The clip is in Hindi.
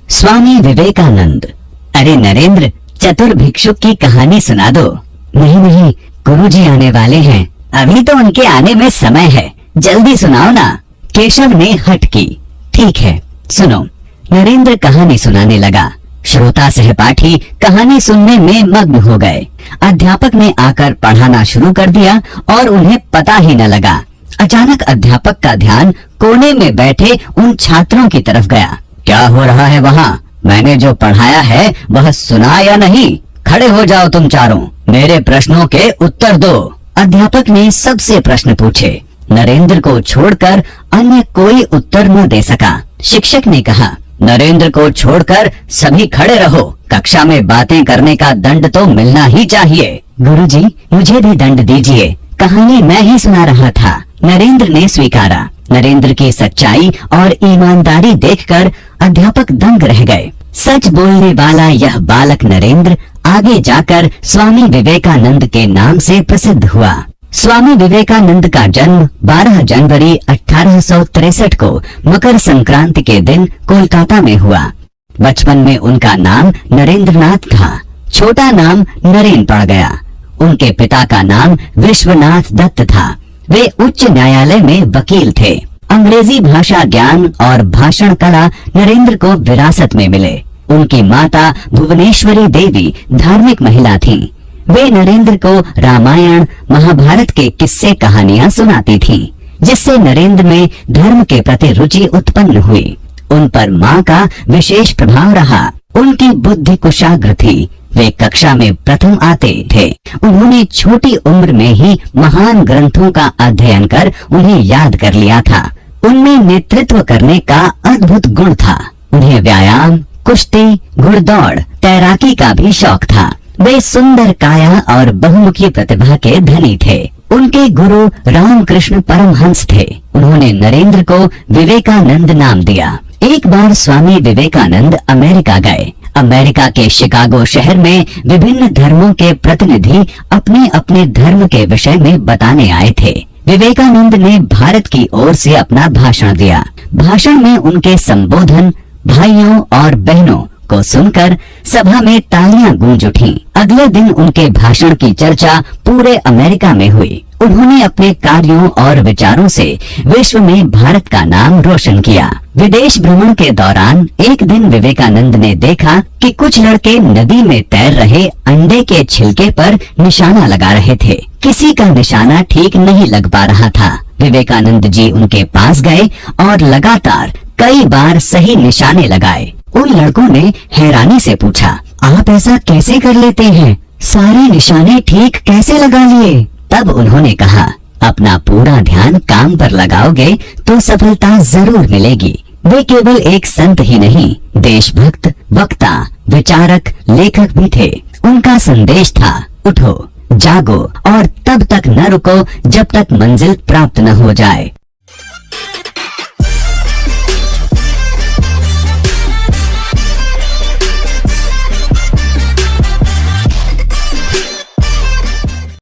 स्वामी विवेकानंद। अरे नरेंद्र, चतुर भिक्षुक की कहानी सुना दो। नहीं नहीं, गुरुजी आने वाले हैं, अभी तो उनके आने में समय है, जल्दी सुनाओ ना। केशव ने हट की। ठीक है, सुनो। नरेंद्र कहानी सुनाने लगा। श्रोता सहपाठी कहानी सुनने में मग्न हो गए। अध्यापक ने आकर पढ़ाना शुरू कर दिया और उन्हें पता ही न लगा। अचानक अध्यापक का ध्यान कोने में बैठे उन छात्रों की तरफ गया। क्या हो रहा है वहाँ? मैंने जो पढ़ाया है वह सुना या नहीं? खड़े हो जाओ तुम चारों, मेरे प्रश्नों के उत्तर दो। अध्यापक ने सबसे प्रश्न पूछे। नरेंद्र को छोड़कर अन्य कोई उत्तर न दे सका। शिक्षक ने कहा, नरेंद्र को छोड़कर सभी खड़े रहो, कक्षा में बातें करने का दंड तो मिलना ही चाहिए। गुरुजी, मुझे भी दंड दीजिए, कहानी मैं ही सुना रहा था। नरेंद्र ने स्वीकारा। नरेंद्र की सच्चाई और ईमानदारी देखकर अध्यापक दंग रह गए। सच बोलने वाला यह बालक नरेंद्र आगे जाकर स्वामी विवेकानंद के नाम से प्रसिद्ध हुआ। स्वामी विवेकानंद का जन्म 12 जनवरी 1863 को मकर संक्रांति के दिन कोलकाता में हुआ। बचपन में उनका नाम नरेंद्रनाथ था, छोटा नाम नरेन पड़ गया। उनके पिता का नाम विश्वनाथ दत्त था। वे उच्च न्यायालय में वकील थे। अंग्रेजी भाषा ज्ञान और भाषण कला नरेंद्र को विरासत में मिले। उनकी माता भुवनेश्वरी देवी धार्मिक महिला थीं। वे नरेंद्र को रामायण महाभारत के किस्से कहानियां सुनाती थीं, जिससे नरेंद्र में धर्म के प्रति रुचि उत्पन्न हुई। उन पर माँ का विशेष प्रभाव रहा। उनकी बुद्धि कुशाग्र थी। वे कक्षा में प्रथम आते थे। उन्होंने छोटी उम्र में ही महान ग्रंथों का अध्ययन कर उन्हें याद कर लिया था। उनमें नेतृत्व करने का अद्भुत गुण था। उन्हें व्यायाम, कुश्ती, घुड़दौड़, तैराकी का भी शौक था। वे सुंदर काया और बहुमुखी प्रतिभा के धनी थे। उनके गुरु रामकृष्ण परमहंस थे। उन्होंने नरेंद्र को विवेकानंद नाम दिया। एक बार स्वामी विवेकानंद अमेरिका गए। अमेरिका के शिकागो शहर में विभिन्न धर्मों के प्रतिनिधि अपने अपने धर्म के विषय में बताने आए थे। विवेकानंद ने भारत की ओर से अपना भाषण दिया। भाषण में उनके संबोधन भाइयों और बहनों को सुनकर सभा में तालियां गूंज उठी। अगले दिन उनके भाषण की चर्चा पूरे अमेरिका में हुई। उन्होंने अपने कार्यों और विचारों से विश्व में भारत का नाम रोशन किया। विदेश भ्रमण के दौरान एक दिन विवेकानंद ने देखा कि कुछ लड़के नदी में तैर रहे अंडे के छिलके पर निशाना लगा रहे थे। किसी का निशाना ठीक नहीं लग पा रहा था। विवेकानंद जी उनके पास गए और लगातार कई बार सही निशाने लगाए। उन लड़कों ने हैरानी से पूछा, आप ऐसा कैसे कर लेते हैं? सारे निशाने ठीक कैसे लगा लिए? तब उन्होंने कहा, अपना पूरा ध्यान काम पर लगाओगे तो सफलता जरूर मिलेगी। वे केवल एक संत ही नहीं, देशभक्त, वक्ता, विचारक, लेखक भी थे। उनका संदेश था, उठो, जागो और तब तक न रुको जब तक मंजिल प्राप्त न हो जाए।